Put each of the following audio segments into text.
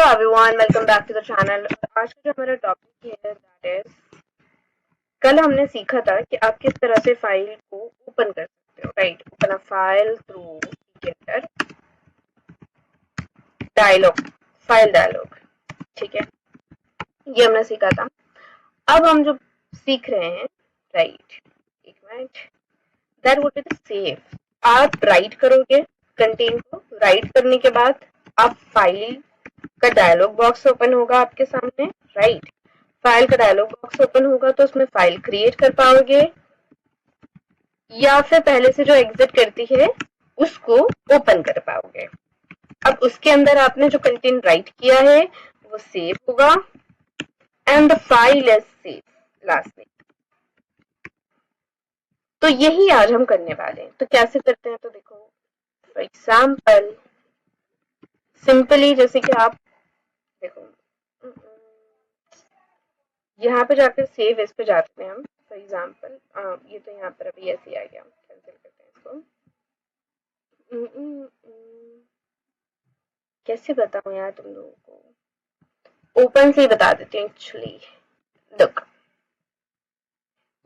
Hello everyone, welcome back to the channel. आज का जो हमारा टॉपिक है दैट इज, कल हमने सीखा था कि आप किस तरह से फाइल को ओपन कर सकते हो। Right, open a file through tkinter dialogue, file dialogue. ठीक है, ये हमने सीखा था। अब हम जो सीख रहे हैं, राइट, एक minute, that would be the save. आप राइट करोगे कंटेंट को, राइट करने के बाद आप फाइल का डायलॉग बॉक्स ओपन होगा आपके सामने। राइट, फाइल का डायलॉग बॉक्स ओपन होगा तो उसमें फाइल क्रिएट कर पाओगे, या फिर पहले से जो एग्जिट करती है उसको ओपन कर पाओगे। अब उसके अंदर आपने जो कंटेंट राइट किया है वो सेव होगा and the file is save last में। तो यही आज हम करने वाले हैं। तो कैसे करते हैं, तो देखो, फॉर एग्जाम्पल सिंपली जैसे कि आप देखो, यहाँ पे जाकर सेव इस पे जाते हैं हम। फॉर एग्जाम्पल ये तो यहाँ पर अभी ऐसे ही आ गया, कैंसिल करते हैं इसको। कैसे बताऊं यार तुम लोगों को, ओपन से ही बता देती हूँ एक्चुअली। लुक,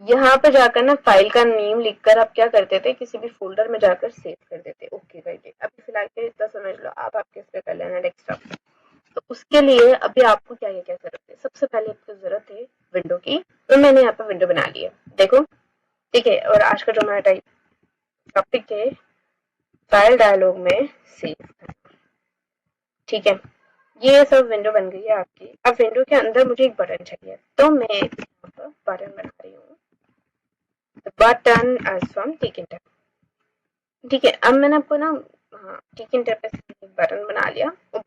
यहाँ पे जाकर ना फाइल का नेम लिखकर आप क्या करते थे, किसी भी फोल्डर में जाकर सेव कर देते। ओके राइट, अभी फिलहाल के इतना समझ लो, आप आपके इस पे कर लेना डेस्कटॉप। तो उसके लिए अभी आपको क्या क्या जरूरत है, सबसे पहले आपको जरूरत है विंडो की। तो मैंने यहाँ पर विंडो बना ली है, देखो, ठीक है। और आज का जो हमारा टॉपिक है फाइल डायलॉग में सेव करना। ठीक है, ये सब विंडो बन गई है आपकी। अब विंडो के अंदर मुझे एक बटन चाहिए, तो मैं यहाँ पर बटन बना रही हूँ, बटन एज फ्रॉम टिकटर। ठीक है, अब मैंने आपको ना, हाँ, टिकटर पे एक बटन बना लिया। और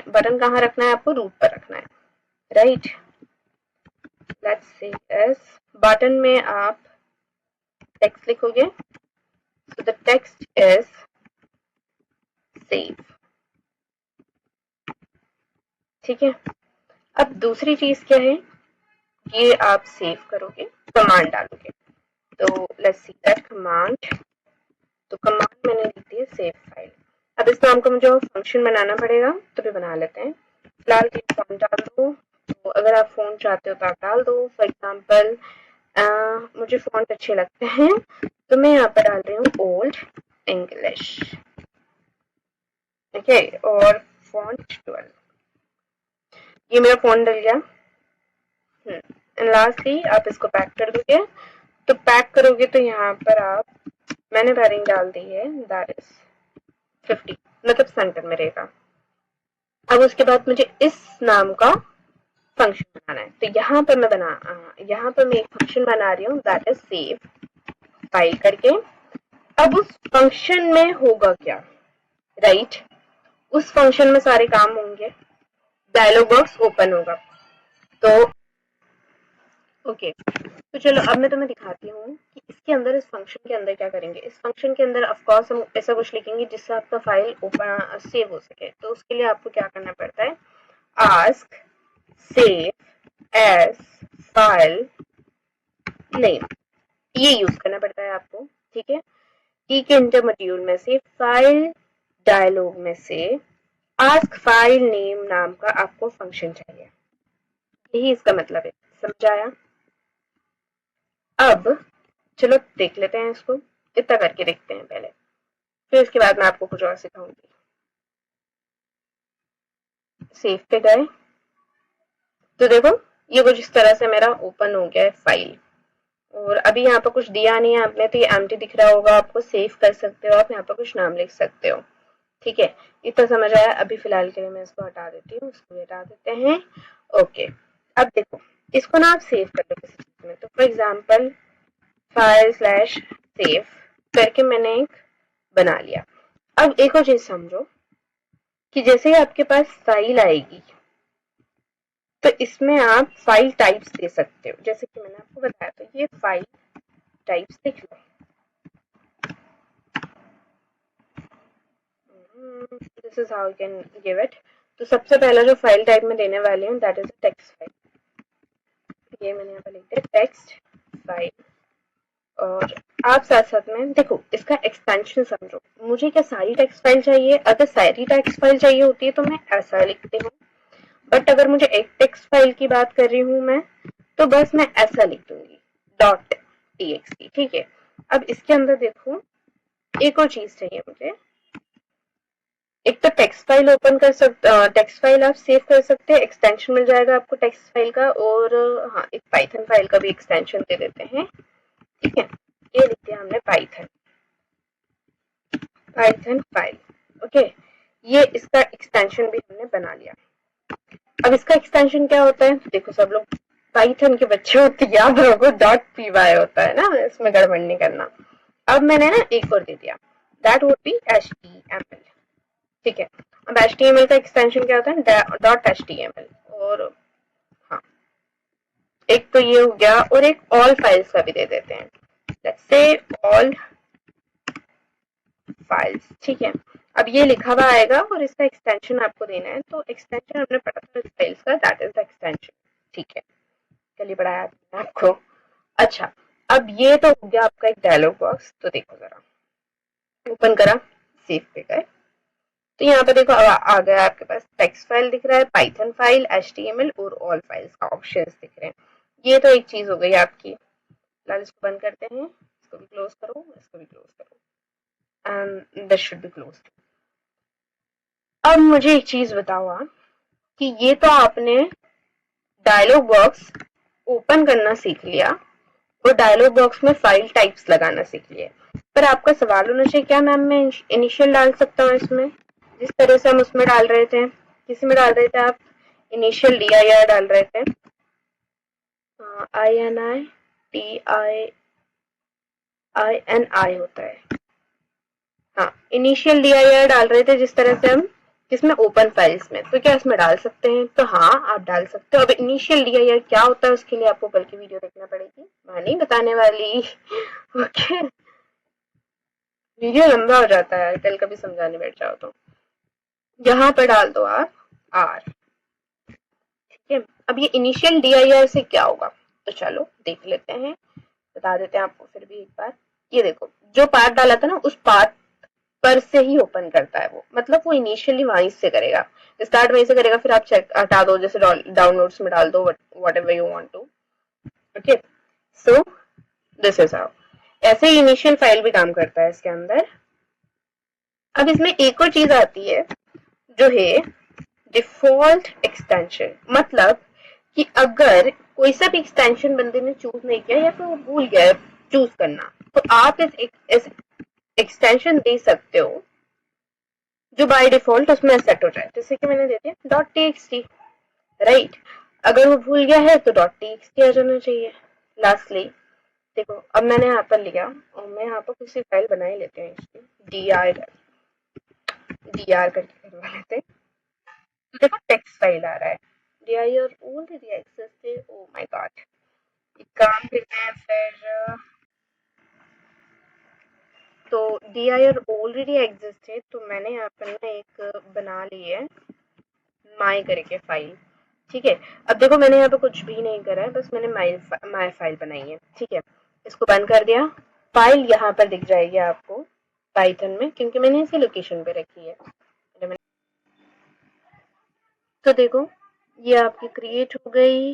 बटन कहाँ रखना है, आपको रूट पर रखना है। Right, let's say S button में आप टेक्स्ट लिखोगे, so the text is save। ठीक है, अब दूसरी चीज क्या है, ये आप सेव करोगे, कमांड डालोगे। तो लेट्स सी दैट कमांड, तो कमांड मैंने लिख दी है सेव फाइल। अब इस नाम का मुझे फंक्शन बनाना पड़ेगा, तो भी बना लेते हैं। फिलहाल के फॉन्ट डाल दो, तो अगर आप फोन चाहते हो तो आप डाल दो। फॉर एग्जाम्पल मुझे फॉन्ट अच्छे लगते हैं, तो मैं यहाँ पर डाल रही हूँ ओल्ड इंग्लिश। ठीक है, और फॉन्ट 12, ये मेरा फोन डल गया। एंड लास्टली आप इसको पैक कर दोगे। तो पैक करोगे तो यहाँ पर आप, मैंने पैरिंग डाल दी है, दैट इज 50, मतलब सेंटर में रहेगा। अब उसके बाद मुझे इस नाम का फंक्शन बनाना है, तो यहाँ पर मैं एक फंक्शन बना रही हूँ, दैट इज सेव फाइल करके। अब उस फंक्शन में होगा क्या, राइट, उस फंक्शन में सारे काम होंगे, डायलॉग बॉक्स ओपन होगा। तो ओके, तो चलो अब मैं तुम्हें दिखाती हूँ कि इसके अंदर, इस फंक्शन के अंदर क्या करेंगे। इस फंक्शन के अंदर ऑफ कोर्स हम ऐसा कुछ लिखेंगे जिससे आपका फाइल ओपन सेव हो सके। तो उसके लिए आपको क्या करना पड़ता है, ask save as file name, ये यूज करना पड़ता है आपको। ठीक है, की के इंटर मॉड्यूल में से फाइल डायलॉग में से आस्क फाइल नेम नाम का आपको फंक्शन चाहिए, यही इसका मतलब है। समझ आया? अब चलो देख लेते हैं इसको, इतना करके देखते हैं पहले, फिर इसके बाद मैं आपको कुछ और सिखाऊंगी। सेव पे गए तो देखो ये कुछ इस तरह से मेरा ओपन हो गया है फाइल। और अभी यहाँ पर कुछ दिया नहीं है आपने, तो ये एम्प्टी दिख रहा होगा आपको। सेव कर सकते हो आप, यहाँ पर कुछ नाम लिख सकते हो। ठीक है, इतना समझ आया? अभी फिलहाल के लिए मैं इसको हटा देती हूँ, इसको हटा देते हैं। ओके, अब देखो, इसको ना आप सेव कर लो किसी चीज में। तो for example file slash save करके मैंने एक बना लिया। अब एक और चीज समझो कि जैसे ही आपके पास फाइल आएगी, तो इसमें आप फाइल टाइप्स दे सकते हो, जैसे कि मैंने आपको बताया। तो ये फाइल टाइप्स लिख लो, this is how you can give it. तो सबसे पहला जो फाइल टाइप में देने वाली हूँ दैट इज टेक्स्ट फाइल। ये मैंने यहाँ पर लिख दिया टेक्स्ट फाइल। और आप साथ साथ में देखो इसका एक्सटेंशन समझो। मुझे क्या सारी टेक्स्ट फाइल चाहिए? अगर सारी टेक्स्ट फाइल चाहिए होती है तो मैं ऐसा लिखती हूँ, बट अगर मुझे एक टेक्स्ट फाइल की बात कर रही हूँ मैं, तो बस मैं ऐसा लिख दूंगी .txt, ठीक है। अब इसके अंदर देखो एक और चीज चाहिए मुझे, एक तो टेक्स्ट फाइल ओपन कर सकते, टेक्स्ट फाइल आप सेव कर सकते हैं, एक्सटेंशन मिल जाएगा आपको टेक्स्ट फाइल का, और हाँ एक पाइथन फाइल का भी एक्सटेंशन दे देते हैं, ठीक है। ये लिख दिया हमने पाइथन फाइल, ओके। ये इसका एक्सटेंशन भी हमने बना लिया। अब इसका एक्सटेंशन क्या होता है, देखो सब लोग पाइथन के बच्चे होते, याद रखो .py होता है ना, इसमें गड़बड़ नहीं करना। अब मैंने ना एक और दे दिया, दैट वुड बी HTML, ठीक है। अब HTML का एक्सटेंशन क्या होता है, .html, और हाँ एक तो ये हो गया, और एक ऑल फाइल्स का भी दे देते हैं, लेट्स से ऑल फाइल्स, ठीक है। अब ये लिखा हुआ आएगा और इसका एक्सटेंशन आपको देना है, तो एक्सटेंशन हमने पढ़ा था फाइल्स का, दैट इज द एक्सटेंशन, ठीक है। कल ही पढ़ाया था आपको। अच्छा, अब ये तो हो गया आपका एक डायलॉग बॉक्स, तो देखो जरा, ओपन करा, सेव पे गए, तो यहाँ पे देखो आ गया आपके पास टेक्स्ट फाइल दिख रहा है, पाइथन फाइल, HTML और ऑल फाइल्स का ऑप्शंस दिख रहे हैं। ये तो एक चीज हो गई आपकी। फिलहाल इसको बंद करते हैं, इसको भी क्लोज करो, इसको भी क्लोज करो, and this should be close. अब मुझे एक चीज बताओ आप, कि ये तो आपने डायलॉग बॉक्स ओपन करना सीख लिया और डायलॉग बॉक्स में फाइल टाइप्स लगाना सीख लिए, पर आपका सवाल होना चाहिए क्या मैम मैं इनिशियल डाल सकता हूँ इसमें, जिस तरह से हम उसमें डाल रहे थे, किसी में डाल रहे थे आप, इनिशियल dir डाल रहे थे, INI होता है, हाँ इनिशियल dir डाल रहे थे जिस तरह से हम किसमें, ओपन फाइल्स में, तो क्या इसमें डाल सकते हैं, तो हाँ आप डाल सकते हो। अब इनिशियल dir क्या होता है उसके लिए आपको कल की वीडियो देखना पड़ेगी, मैं नहीं बताने वाली ओके। वीडियो लंबा हो जाता है कल कभी समझाने बैठ जाओ तो। यहाँ पर डाल दो आप आर, ठीक है। अब ये इनिशियल dir से क्या होगा, तो चलो देख लेते हैं, बता देते हैं आपको फिर भी एक बार। ये देखो जो पार्ट डाला था ना, उस पार्ट पर से ही ओपन करता है वो, मतलब वो इनिशियली वहीं से करेगा, स्टार्ट वहीं से करेगा, फिर आप चेक हटा दो, जैसे डाउनलोड्स में डाल दो, whatever you want to, okay. So this is how, ऐसे ही इनिशियल फाइल भी काम करता है इसके अंदर। अब इसमें एक और चीज आती है जो है डिफॉल्ट एक्सटेंशन, मतलब कि अगर कोई सा भी एक्सटेंशन बंदे ने चूज नहीं किया या फिर वो भूल गया चूज करना, तो आप इस एक्सटेंशन दे सकते हो जो बाय डिफॉल्ट उसमें सेट हो जाए, जैसे कि मैंने दे दिया .txt, राइट। अगर वो भूल गया है तो .txt आ जाना चाहिए लास्टली। देखो अब मैंने यहाँ पर लिया और मैं यहाँ पर किसी फाइल बना ही लेते हैं इसकी, dr करके करवा लेते हैं, तो देखो टेक्स्ट फाइल आ रहा है, dir already existed, oh my god। एक काम करते हैं फिर, तो dir already existed, तो मैंने यहाँ पर ना एक बना ली है माई करके फाइल, ठीक है। अब देखो मैंने यहाँ पे कुछ भी नहीं करा है, बस मैंने माई फाइल बनाई है, ठीक है। इसको बंद कर दिया, फाइल यहाँ पर दिख जाएगी आपको पाइथन में, क्योंकि मैंने इसे लोकेशन पे रखी है। तो देखो ये आपकी क्रिएट हो गई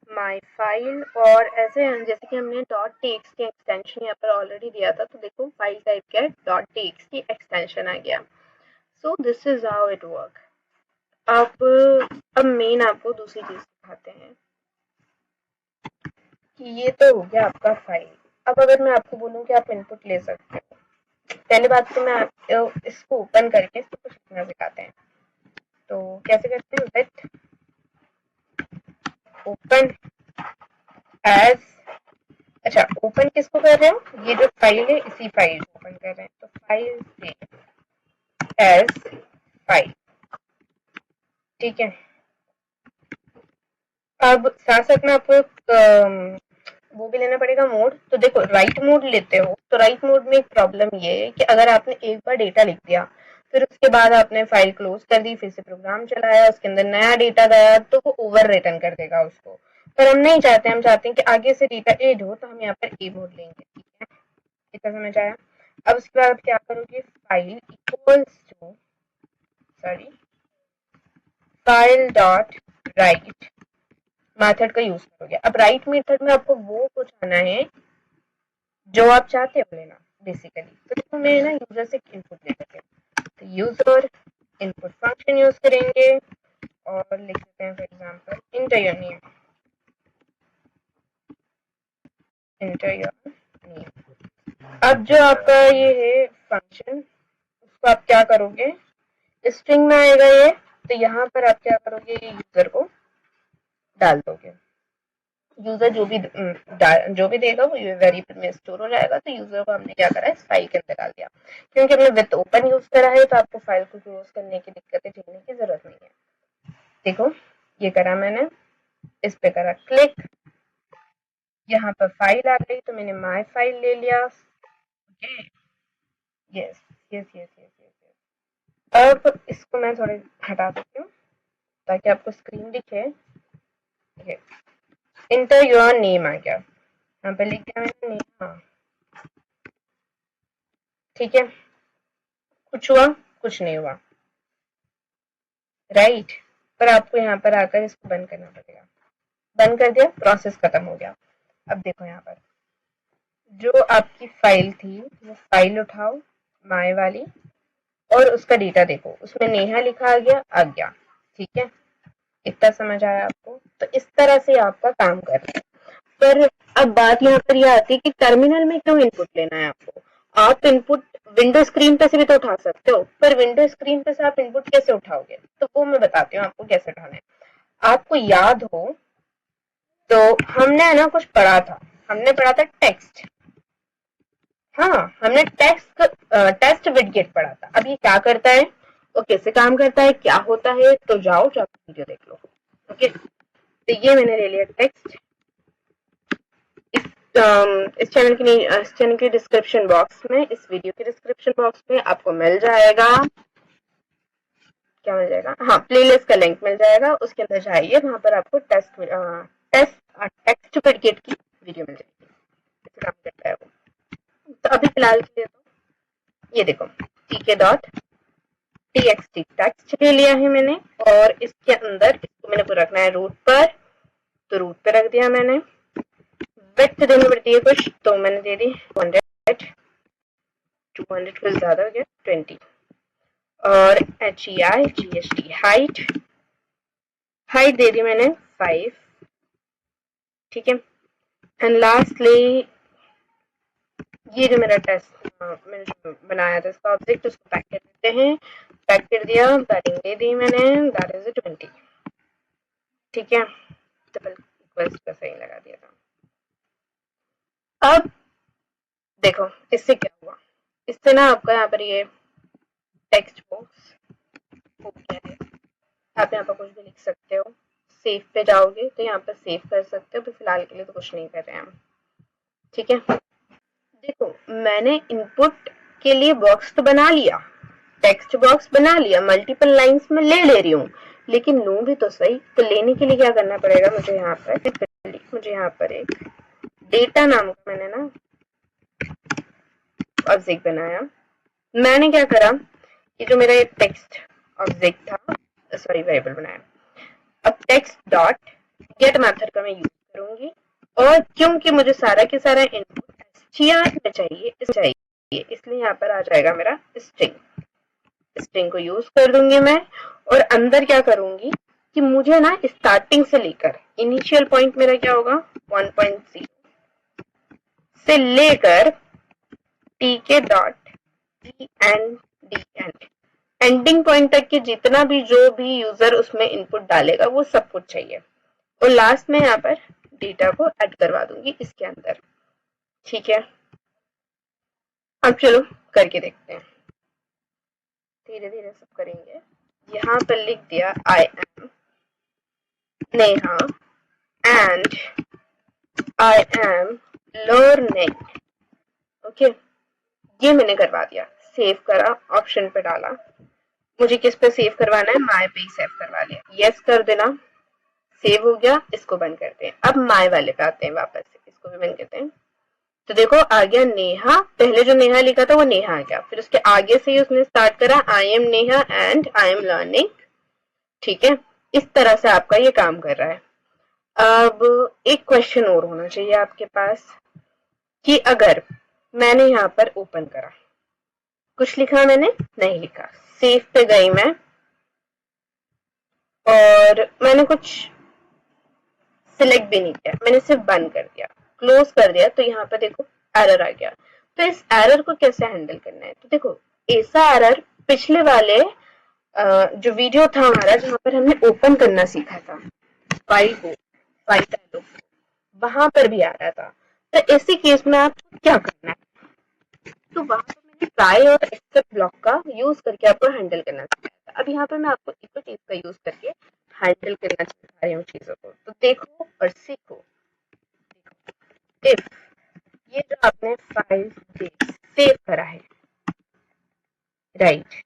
माई फाइल, और ऐसे जैसे कि हमने .txt एक्सटेंशन यहाँ पर ऑलरेडी दिया था, तो देखो फाइल टाइप क्या है, .txt एक्सटेंशन आ गया। सो this is how it work. अब मेन आपको दूसरी चीज दिखाते हैं, कि ये तो हो गया आपका फाइल। अब अगर मैं आपको बोलूँ कि आप इनपुट ले सकते हो, पहले बात तो मैं आप इसको ओपन करके इसको कुछ लिखना सिखाते हैं, तो कैसे करते हैं, लेट ओपन एज, अच्छा ओपन किसको कर रहे हो, ये जो फाइल है इसी फाइल को ओपन कर रहे हैं, तो फाइल से एज फाइल, ठीक है। अब साथ साथ में आपको वो भी लेना पड़ेगा मोड, तो देखो राइट मोड लेते हो, तो राइट मोड में एक प्रॉब्लम ये है कि अगर आपने एक बार डेटा लिख दिया, फिर उसके बाद आपने फाइल क्लोज कर दी, फिर से प्रोग्राम चलाया, उसके अंदर नया डेटा गया, तो वो ओवर रिटर्न कर देगा उसको, पर हम नहीं चाहते, हम चाहते हैं कि आगे से डेटा एड हो, तो हम यहाँ पर ए मोड लेंगे, ठीक है। इतना समझ आया। अब उसके बाद क्या करोगे, file equals to, sorry, file dot write method का यूज करोगे। अब राइट मेथड में आपको वो कुछ आना है जो आप चाहते हो लेना बेसिकली। तो देखो मैं ना यूजर से इनपुट ले लेते हैं, तो यूजर इनपुट फंक्शन यूज करेंगे और लिख देते हैं for example inter your name, inter your name. अब जो आपका ये है फंक्शन, उसको आप क्या करोगे, स्ट्रिंग में आएगा ये, तो यहाँ पर आप क्या करोगे, यूजर को डाल दोगे। यूजर जो भी देगा वो वेरिएबल में स्टोर हो जाएगा। तो यूजर को हमने क्या करा, इस फाइल के अंदर डाल दिया। क्योंकि हमने विथ ओपन यूज करा है तो आपको फाइल को क्लोज करने की दिक्कतें झेलने की जरूरत नहीं है। देखो ये करा मैंने, इस पे करा क्लिक, यहाँ पर फाइल आ गई तो मैंने माई फाइल ले लिया। Okay yes yes yes yes yes. अब इसको मैं थोड़े हटा देती हूँ ताकि आपको स्क्रीन दिखे। इंटर योर नेम आ गया, यहाँ पे लिख दिया मैंने नेम। ठीक है, कुछ हुआ, कुछ नहीं हुआ, राइट। पर आपको यहाँ पर आकर इसको बंद करना पड़ेगा। बंद कर दिया, प्रोसेस खत्म हो गया। अब देखो यहाँ पर जो आपकी फाइल थी वो फाइल उठाओ माय वाली और उसका डेटा देखो, उसमें नेहा लिखा आ गया। ठीक है, इतना समझ आया आपको। तो इस तरह से आपका काम कर रहा है। पर अब बात यहाँ पर यह आती है कि टर्मिनल में क्यों इनपुट लेना है आपको। आप इनपुट विंडो स्क्रीन पे से भी तो उठा सकते हो, पर विंडो स्क्रीन पे से आप इनपुट कैसे उठाओगे, तो वो मैं बताती हूँ आपको कैसे उठाना है। आपको याद हो तो हमने ना कुछ पढ़ा था, हमने पढ़ा था टेक्स्ट। हाँ, हमने टेस्ट विडगेट पढ़ा था। अब ये क्या करता है, वो कैसे काम करता है, क्या होता है, तो जाओ वीडियो देख लो। ओके, तो ये मैंने ले लिया टेक्स्ट। इस चैनल के डिस्क्रिप्शन बॉक्स में, इस वीडियो के डिस्क्रिप्शन बॉक्स में आपको मिल जाएगा, क्या मिल जाएगा, हाँ प्लेलिस्ट का लिंक मिल जाएगा। उसके अंदर जाइए, वहां पर आपको टेक्स्ट विडगेट की वीडियो मिल जाएगी, कैसे काम करता है वो। तो अभी फिलहाल के लिए तो ये देखो tk.txt टेक्स्ट ले लिया है मैंने, और इसके अंदर इसको मैंने को रखना है रूट पर, तो रूट पे रख दिया मैंने। विड्थ देनी पड़ती है कुछ, तो मैंने दे दी 200, 200 कुछ ज्यादा हो गया 20, और HEIGHT हाइट दे दी मैंने 5। ठीक है, एंड लास्टली ये जो मेरा टेस्ट मैंने बनाया था इसका ऑब्जेक्ट, उसको पैक कर देते हैं। पैक कर दिया, पैकिंग दे दी मैंने, दैट इज 20। ठीक है, डबल इक्वल्स का सही लगा दिया था। अब देखो इससे क्या हुआ, इससे ना आपका यहाँ पर ये टेक्स्ट बॉक्स हो गया है। आप यहाँ पर कुछ भी लिख सकते हो। सेव पे जाओगे तो यहाँ पर सेव कर सकते हो, पर फिलहाल के लिए तो कुछ नहीं कर रहे हैं हम। ठीक है, देखो मैंने इनपुट के लिए बॉक्स तो बना लिया, टेक्स्ट बॉक्स बना लिया, मल्टीपल लाइंस में ले रही हूँ, लेकिन लूँ भी तो सही। तो लेने के लिए क्या करना पड़ेगा, मुझे यहाँ पर एक डेटा नाम का मैंने ना ऑब्जेक्ट बनाया। मैंने क्या करा, ये जो मेरा टेक्स्ट ऑब्जेक्ट था, सॉरी वेरिएबल बनाया। अब टेक्स्ट डॉट गेट मेथड का मैं यूज करूंगी, और क्योंकि मुझे सारा के सारा इनपुट str में चाहिए इसलिए यहाँ पर आ जाएगा मेरा स्ट्रिंग को यूज कर दूंगी मैं। और अंदर क्या करूंगी कि मुझे ना स्टार्टिंग से लेकर इनिशियल पॉइंट मेरा क्या होगा 1.0 से लेकर tk.end एंडिंग पॉइंट तक के जितना भी जो भी यूजर उसमें इनपुट डालेगा वो सब कुछ चाहिए। और लास्ट में यहाँ पर डेटा को ऐड करवा दूंगी इसके अंदर। ठीक है, अब चलो करके देखते हैं, धीरे धीरे सब करेंगे। यहाँ पर लिख दिया I am Neha and I am learning. Okay, ये मैंने करवा दिया, सेव करा, ऑप्शन पे डाला। मुझे किस पे सेव करवाना है, माय पे सेव करवा लिया, यस कर देना, सेव हो गया। इसको बंद करते हैं। अब माय वाले पे आते हैं वापस से, इसको भी बंद करते हैं। तो देखो आ गया नेहा, पहले जो नेहा लिखा था वो नेहा आ गया, फिर उसके आगे से ही उसने स्टार्ट करा I am Neha and I am learning. ठीक है, इस तरह से आपका ये काम कर रहा है। अब एक क्वेश्चन और होना चाहिए आपके पास कि अगर मैंने यहाँ पर ओपन करा, कुछ लिखा मैंने नहीं लिखा, सेव पे गई मैं और मैंने कुछ सिलेक्ट भी नहीं किया, मैंने सिर्फ बंद कर दिया, क्लोज कर दिया, तो यहाँ पर देखो एरर आ गया। तो इस एरर को कैसे हैंडल करना है, तो देखो ऐसा एरर पिछले वाले जो वीडियो था हमारा जहाँ पर हमने ओपन करना सीखा था फाइल को, फाइल डायलॉग, वहां पर भी आ रहा था। तो ऐसे केस में आपको क्या करना है, तो वहां पर मैंने ट्राई और एक्सेप्ट ब्लॉक का यूज करके आपको हैंडल करना सिखाया था। अब यहाँ पर मैं आपको एक चीज का यूज करके हैंडल करना सिखा रही हूँ चीजों को, तो देखो और सीखो। इफ ये जो आपने फाइल सेव करा है, राइट,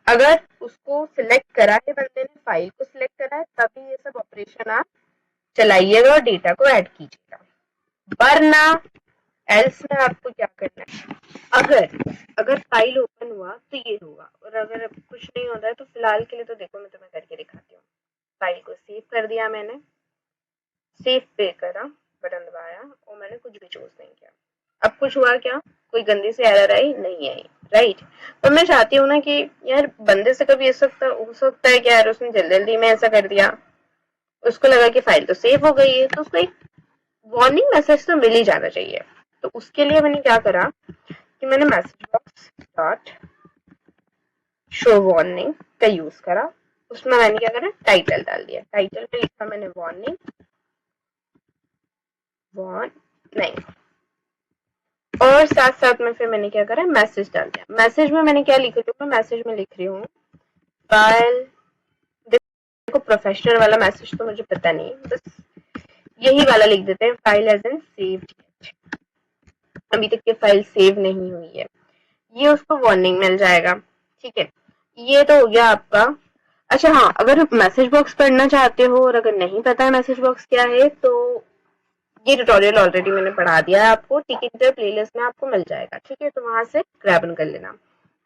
अगर उसको सिलेक्ट करा है बंदे ने, फाइल को सिलेक्ट करा है, तभी ये सब ऑपरेशन आप चलाइएगा और डेटा को ऐड कीजिएगा, वरना एल्स में आपको क्या करना है, अगर अगर फाइल ओपन हुआ तो ये होगा, और अगर कुछ नहीं होता है तो फिलहाल के लिए तो देखो मैं तुम्हें करके दिखाती हूँ। फाइल को सेव कर दिया मैंने, सेव पे करा, बटन दबाया और मैंने कुछ भी चूज नहीं किया। अब कुछ हुआ क्या, कोई गंदी सी एरर आई नहीं आई, राइट। तो मैं चाहती हूँ ना कि यार बंदे से कभी ऐसा हो सकता है कि यार उसने जल्दी जल्दी में ऐसा कर दिया, उसको लगा कि फाइल तो सेव हो गई है, तो उसको एक वार्निंग मैसेज तो मिल ही जाना चाहिए। तो उसके लिए मैंने क्या करा कि मैंने message box dot show warning का यूज करा, उसमें मैंने क्या करा, टाइटल डाल दिया, टाइटल में लिखा मैंने वार्निंग, वार्निंग, और साथ साथ में फिर मैंने क्या करा, मैसेज डाल दिया। मैसेज में मैंने क्या लिखा, जो मैं मैसेज में लिख रही हूँ फाइल, देखो प्रोफेशनल वाला मैसेज तो मुझे पता नहीं, बस यही वाला लिख देते हैं, फाइल एज एन सेव्ड, अभी तक ये फाइल सेव नहीं हुई है, ये उसको वार्निंग मिल जाएगा, ठीक है। ये तो हो गया आपका। अच्छा हाँ, अगर मैसेज बॉक्स पढ़ना चाहते हो और अगर नहीं पता है मैसेज बॉक्स क्या है, तो ये ट्यूटोरियल ऑलरेडी मैंने पढ़ा दिया है आपको, टिकट प्लेलिस्ट में आपको मिल जाएगा, ठीक है, तो वहां से ग्रैब कर लेना।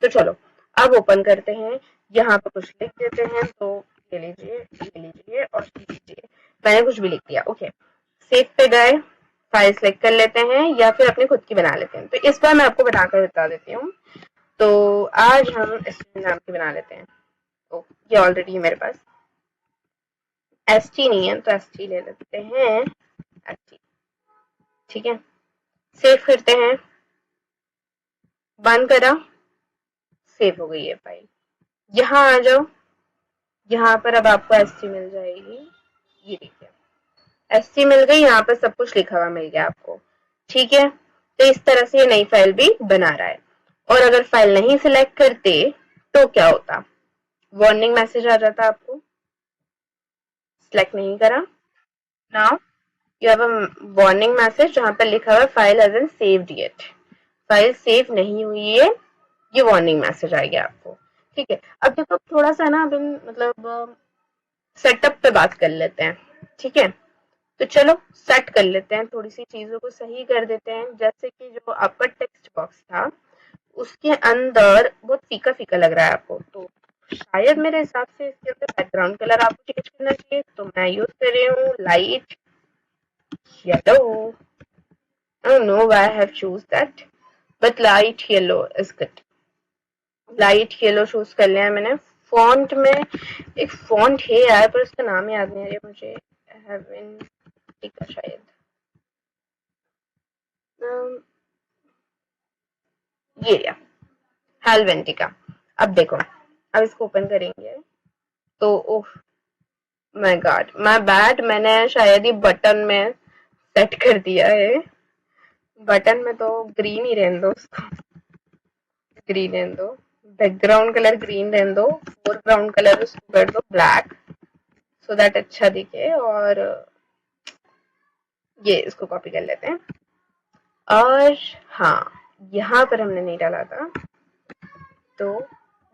तो चलो अब ओपन करते हैं, यहाँ पर कुछ लिख देते हैं, तो ले लीजिए और लीजिए, मैंने कुछ भी लिख दिया, ओके। सेव पे गए, फाइल सेलेक्ट कर लेते हैं या फिर अपनी खुद की बना लेते हैं, तो इस बार मैं आपको बनाकर बता देती हूँ। तो आज हम इस नाम की बना लेते हैं, तो ये ऑलरेडी है मेरे पास, एस टी नहीं है तो एस टी ले लेते हैं, एस टी, ठीक है। सेव करते हैं, बंद करा, सेव हो गई है फाइल। यहाँ आ जाओ, यहाँ पर अब आपको एस टी मिल जाएगी, ये देखिए एस टी मिल गई, यहाँ पर सब कुछ लिखा हुआ मिल गया आपको, ठीक है। तो इस तरह से ये नई फाइल भी बना रहा है। और अगर फाइल नहीं सिलेक्ट करते तो क्या होता, वार्निंग मैसेज आ जाता आपको, सिलेक्ट नहीं करा, now you have a warning message जहां पर लिखा हुआ file hasn't saved yet, file save नहीं हुई है, ये वार्निंग मैसेज आ गया आपको, ठीक है। अब देखो थोड़ा सा ना अब मतलब सेटअप पे बात कर लेते हैं, ठीक है। तो चलो सेट कर लेते हैं, थोड़ी सी चीजों को सही कर देते हैं, जैसे कि जो आपका टेक्स्ट बॉक्स था उसके अंदर बहुत फीका फीका लग रहा है आपको, तो शायद मेरे हिसाब से इसके अंदर बैकग्राउंड कलर आपको चेंज करना चाहिए, तो मैं यूज कर रही हूँ light yellow, I don't know why I have choose that, but light yellow is good. Light yellow choose कर लिया है मैंने। फॉन्ट में एक फॉन्ट है यार, पर उसका नाम याद नहीं आ रहा मुझे, हेवेंटिका शायद, ये रहा हेलवेंटिका। अब देखो, अब इसको ओपन करेंगे तो oh my God, my bad, मैंने शायद ही बटन में सेट कर दिया है, बटन में तो ग्रीन ही रहने दो उसको, ग्रीन रहने दो, बैकग्राउंड कलर ग्रीन रहने दो, फोरग्राउंड कलर उसको कर दो ब्लैक, सो दैट अच्छा दिखे। और ये इसको कॉपी कर लेते हैं, और हाँ यहाँ पर हमने नहीं डाला था, तो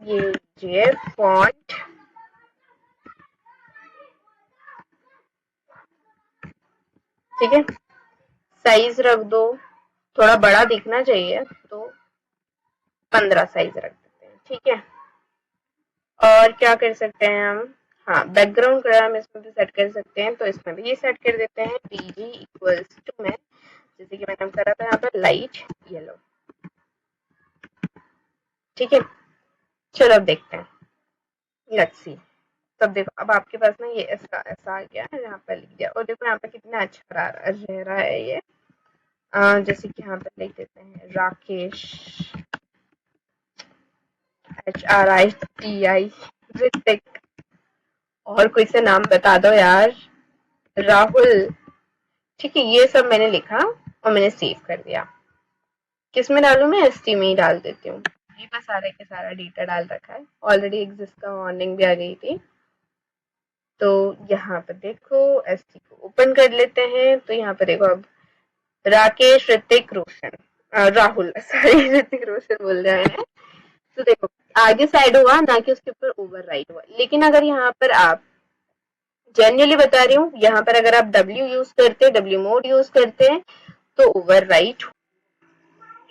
ये फॉन्ट, ठीक है, साइज रख दो, थोड़ा बड़ा दिखना चाहिए तो 15 साइज रख देते हैं, ठीक है। और क्या कर सकते हैं हम, हाँ बैकग्राउंड कलर हम इसमें भी सेट कर सकते हैं, तो इसमें भी ये सेट कर देते हैं bg इक्वल्स टू में, जैसे कि मैंने करा था यहाँ पर लाइट येलो। ठीक है, चलो अब देखते हैं, लेट्स सी। तब देखो अब आपके पास ना ये ऐसा ऐसा आ गया है, यहाँ पर लिख दिया, और देखो यहाँ पे कितना अच्छा रह रहा है ये। जैसे कि यहाँ पर लिख देते हैं राकेश, HRITI, ऋतिक, और कोई से नाम बता दो यार, राहुल। ठीक है, ये सब मैंने लिखा और मैंने सेव कर दिया। किस में डालू, मैं एसटी में ही डाल देती हूँ, ये बस सारे के सारा डेटा डाल रखा है, ऑलरेडी एग्जिस्ट का वार्निंग भी आ गई थी। तो यहाँ पर देखो एसटी को ओपन कर लेते हैं, तो यहाँ पर देखो अब राकेश, ऋतिक, रोशन, राहुल, सॉरी ऋतिक रोशन बोल रहे हैं। तो देखो आगे साइड हुआ ना कि उसके ऊपर ओवर राइट हुआ, लेकिन अगर यहाँ पर आप जेन्युइनली बता रही हूँ, यहाँ पर अगर आप W यूज करते, W मोड यूज करते हैं तो over right.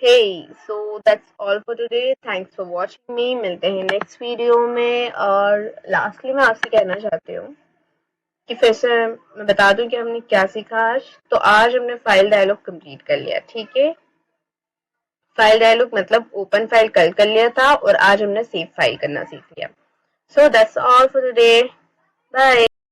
Hey, so that's all for today. Thanks for watching me. मिलते हैं नेक्स्ट वीडियो में। और लास्टली मैं आपसे कहना चाहती हूँ कि फिर से मैं बता दूं कि हमने क्या सीखा आज। तो आज हमने फाइल डायलॉग कंप्लीट कर लिया, ठीक है। फाइल डायलॉग मतलब ओपन फाइल कल कर लिया था, और आज हमने सेव फाइल करना सीख लिया। So that's all for today, bye.